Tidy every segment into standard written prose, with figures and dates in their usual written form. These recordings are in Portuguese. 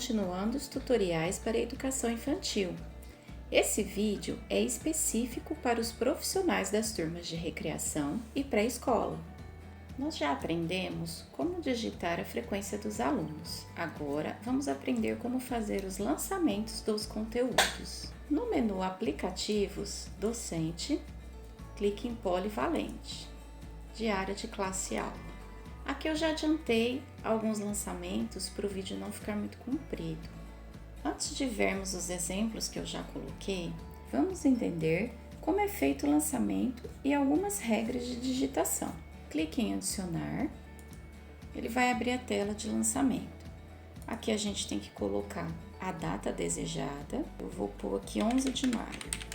continuando os tutoriais para a educação infantil. Esse vídeo é específico para os profissionais das turmas de recreação e pré-escola. Nós já aprendemos como digitar a frequência dos alunos. Agora vamos aprender como fazer os lançamentos dos conteúdos. No menu Aplicativos, Docente, clique em Polivalente, Diário de Classe Aula. Aqui eu já adiantei alguns lançamentos para o vídeo não ficar muito comprido. Antes de vermos os exemplos que eu já coloquei, vamos entender como é feito o lançamento e algumas regras de digitação. Clique em Adicionar, ele vai abrir a tela de lançamento. Aqui a gente tem que colocar a data desejada, eu vou pôr aqui 11 de maio.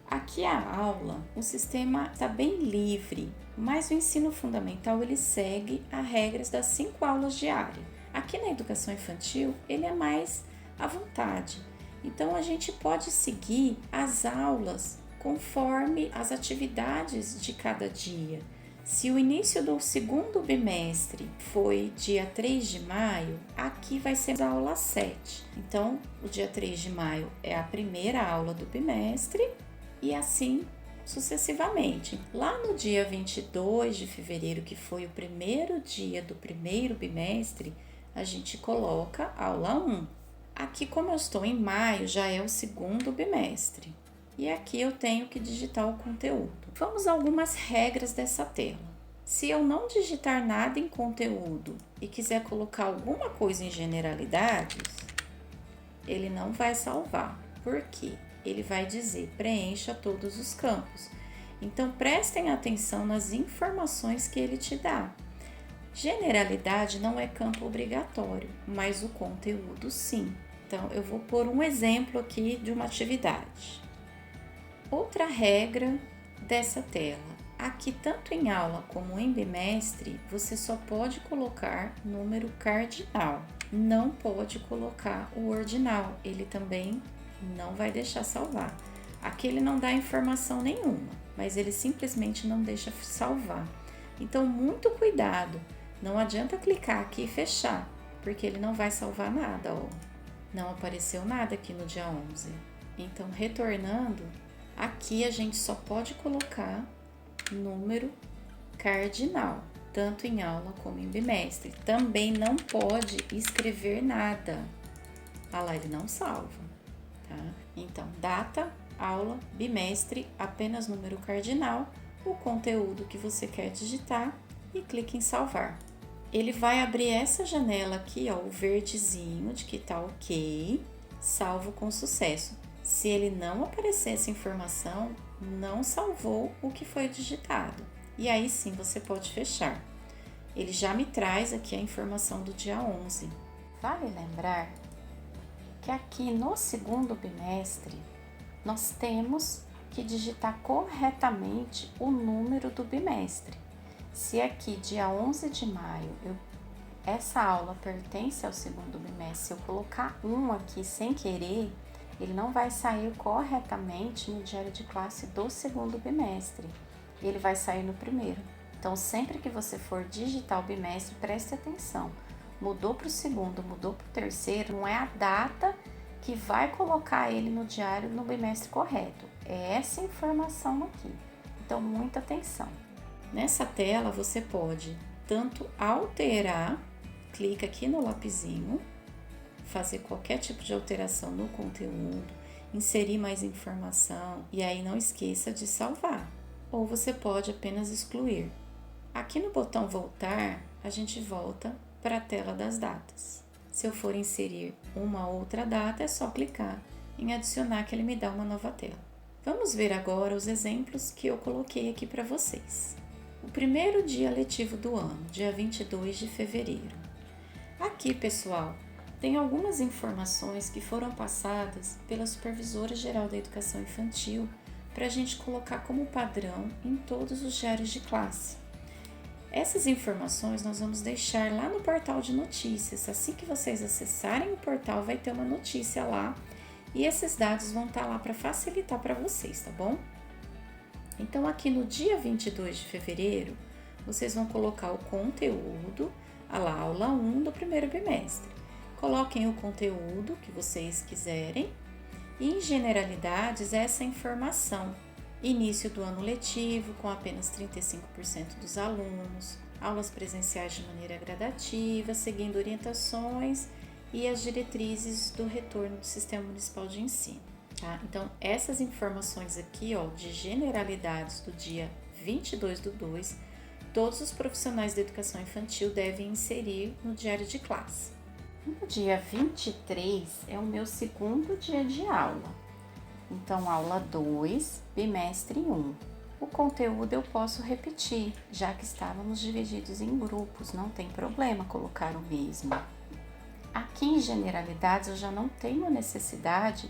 Aqui a aula, o sistema está bem livre, mas o ensino fundamental ele segue as regras das 5 aulas diárias. Aqui na educação infantil ele é mais à vontade, então a gente pode seguir as aulas conforme as atividades de cada dia. Se o início do segundo bimestre foi dia 3 de maio, aqui vai ser a aula 7. Então, o dia 3 de maio é a primeira aula do bimestre e assim sucessivamente. Lá no dia 22 de fevereiro, que foi o primeiro dia do primeiro bimestre, a gente coloca aula 1. Aqui, como eu estou em maio, já é o segundo bimestre. E aqui eu tenho que digitar o conteúdo. Vamos a algumas regras dessa tela. Se eu não digitar nada em conteúdo e quiser colocar alguma coisa em generalidades, ele não vai salvar. Por quê? Ele vai dizer preencha todos os campos. Então, prestem atenção nas informações que ele te dá. Generalidade não é campo obrigatório, mas o conteúdo sim. Então, eu vou pôr um exemplo aqui de uma atividade. Outra regra dessa tela. Aqui, tanto em aula como em bimestre, você só pode colocar número cardinal. Não pode colocar o ordinal. Ele também não vai deixar salvar. Aqui ele não dá informação nenhuma, mas ele simplesmente não deixa salvar. Então, muito cuidado. Não adianta clicar aqui e fechar, porque ele não vai salvar nada, ó. Não apareceu nada aqui no dia 11. Então, retornando, aqui a gente só pode colocar número cardinal, tanto em aula como em bimestre. Também não pode escrever nada. Ah lá, ele não salva. Tá? Então, data, aula, bimestre, apenas número cardinal, o conteúdo que você quer digitar e clique em salvar. Ele vai abrir essa janela aqui, ó, o verdezinho de que tá ok, salvo com sucesso. Se ele não aparecer essa informação, não salvou o que foi digitado. E aí sim você pode fechar. Ele já me traz aqui a informação do dia 11. Vale lembrar que aqui no segundo bimestre, nós temos que digitar corretamente o número do bimestre. Se aqui, dia 11 de maio, essa aula pertence ao segundo bimestre, se eu colocar 1 aqui sem querer, ele não vai sair corretamente no diário de classe do segundo bimestre. Ele vai sair no primeiro. Então, sempre que você for digitar o bimestre, preste atenção. Mudou para o segundo, mudou para o terceiro, não é a data que vai colocar ele no diário no bimestre correto. É essa informação aqui. Então, muita atenção. Nessa tela, você pode tanto alterar, clica aqui no lapisinho, fazer qualquer tipo de alteração no conteúdo, inserir mais informação e aí não esqueça de salvar. Ou você pode apenas excluir. Aqui no botão voltar, a gente volta para a tela das datas. Se eu for inserir uma outra data, é só clicar em adicionar que ele me dá uma nova tela. Vamos ver agora os exemplos que eu coloquei aqui para vocês. O primeiro dia letivo do ano, dia 22 de fevereiro. Aqui, pessoal, tem algumas informações que foram passadas pela Supervisora Geral da Educação Infantil para a gente colocar como padrão em todos os diários de classe. Essas informações nós vamos deixar lá no portal de notícias. Assim que vocês acessarem o portal, vai ter uma notícia lá e esses dados vão estar lá para facilitar para vocês, tá bom? Então, aqui no dia 22 de fevereiro, vocês vão colocar o conteúdo, a aula 1 do primeiro bimestre. Coloquem o conteúdo que vocês quiserem e em generalidades essa informação. Início do ano letivo com apenas 35% dos alunos, aulas presenciais de maneira gradativa, seguindo orientações e as diretrizes do retorno do Sistema Municipal de Ensino. Tá? Então, essas informações aqui, de generalidades do dia 22/2, todos os profissionais da educação infantil devem inserir no diário de classe. No dia 23 é o meu segundo dia de aula. Então, aula 2, bimestre 1. O conteúdo eu posso repetir, já que estávamos divididos em grupos, não tem problema colocar o mesmo. Aqui em generalidades eu já não tenho necessidade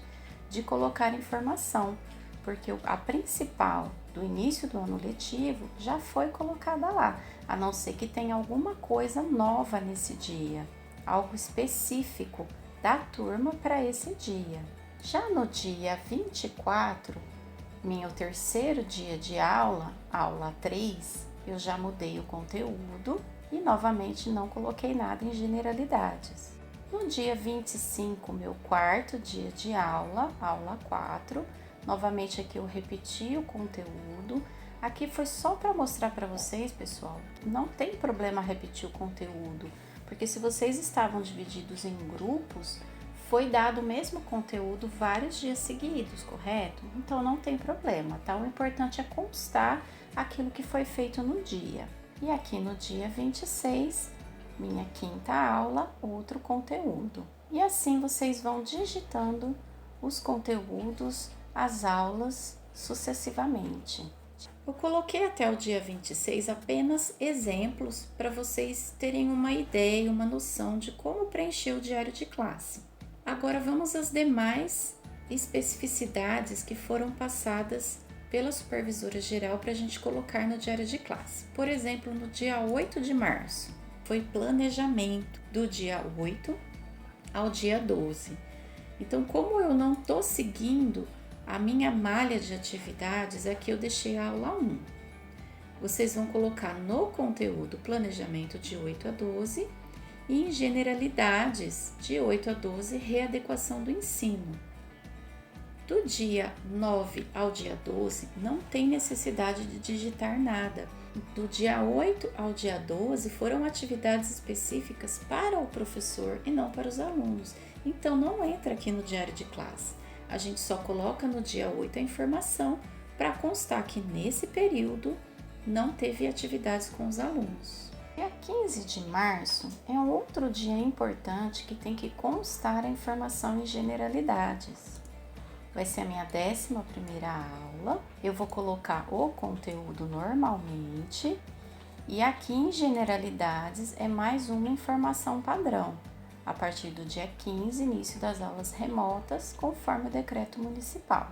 de colocar informação, porque a principal do início do ano letivo já foi colocada lá, a não ser que tenha alguma coisa nova nesse dia, algo específico da turma para esse dia. Já no dia 24, meu terceiro dia de aula, aula 3, eu já mudei o conteúdo e novamente não coloquei nada em generalidades. No dia 25, meu quarto dia de aula, aula 4, novamente aqui eu repeti o conteúdo. Aqui foi só para mostrar para vocês, pessoal, não tem problema repetir o conteúdo, porque se vocês estavam divididos em grupos, foi dado o mesmo conteúdo vários dias seguidos, correto? Então não tem problema, tá? O importante é constar aquilo que foi feito no dia. E aqui no dia 26, minha quinta aula, outro conteúdo. E assim vocês vão digitando os conteúdos, as aulas sucessivamente. Eu coloquei até o dia 26 apenas exemplos para vocês terem uma ideia, uma noção de como preencher o diário de classe. Agora vamos às demais especificidades que foram passadas pela supervisora geral para a gente colocar no diário de classe. Por exemplo, no dia 8 de março, foi planejamento do dia 8 ao dia 12. Então, como eu não estou seguindo a minha malha de atividades, aqui eu deixei a aula 1. Vocês vão colocar no conteúdo planejamento de 8 a 12 e em generalidades de 8 a 12, readequação do ensino. Do dia 9 ao dia 12, não tem necessidade de digitar nada. Do dia 8 ao dia 12 foram atividades específicas para o professor e não para os alunos. Então não entra aqui no diário de classe. A gente só coloca no dia 8 a informação para constar que nesse período não teve atividades com os alunos. Dia 15 de março é um outro dia importante que tem que constar a informação em generalidades. Vai ser a minha 11ª aula, eu vou colocar o conteúdo normalmente e aqui em generalidades é mais uma informação padrão, a partir do dia 15, início das aulas remotas, conforme o decreto municipal.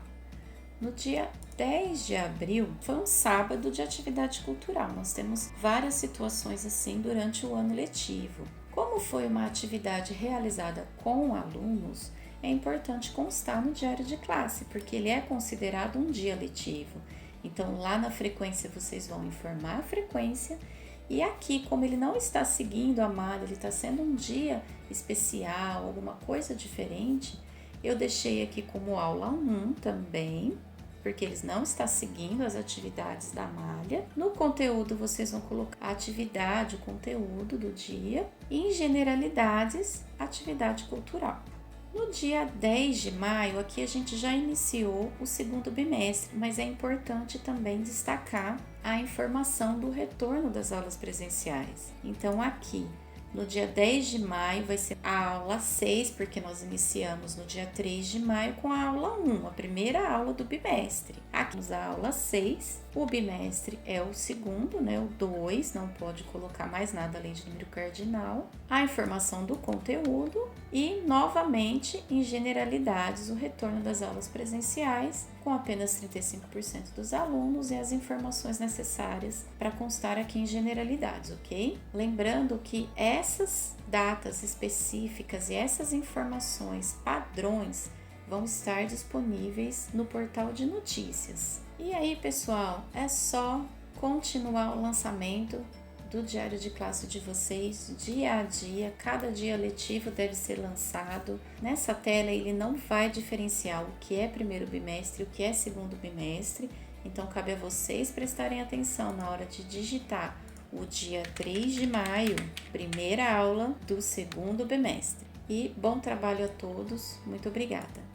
No dia 10 de abril foi um sábado de atividade cultural. Nós temos várias situações assim durante o ano letivo. Como foi uma atividade realizada com alunos, é importante constar no diário de classe, porque ele é considerado um dia letivo. Então, lá na frequência, vocês vão informar a frequência. E aqui, como ele não está seguindo a malha, ele está sendo um dia especial, alguma coisa diferente, eu deixei aqui como aula 1 também, porque eles não estão seguindo as atividades da malha. No conteúdo, vocês vão colocar a atividade, o conteúdo do dia, e em generalidades, atividade cultural. No dia 10 de maio, aqui a gente já iniciou o segundo bimestre, mas é importante também destacar a informação do retorno das aulas presenciais. Então, aqui, no dia 10 de maio, vai ser a aula 6, porque nós iniciamos no dia 3 de maio com a aula 1, a primeira aula do bimestre. Aqui temos a aula 6, o bimestre é o segundo, né, o 2, não pode colocar mais nada além de número cardinal. A informação do conteúdo e, novamente, em generalidades, o retorno das aulas presenciais, com apenas 35% dos alunos e as informações necessárias para constar aqui em generalidades, ok? Lembrando que essas datas específicas e essas informações padrões vão estar disponíveis no portal de notícias. E aí, pessoal, é só continuar o lançamento do diário de classe de vocês dia a dia. Cada dia letivo deve ser lançado. Nessa tela ele não vai diferenciar o que é primeiro bimestre e o que é segundo bimestre. Então cabe a vocês prestarem atenção na hora de digitar o dia 3 de maio, primeira aula do segundo bimestre. E bom trabalho a todos. Muito obrigada.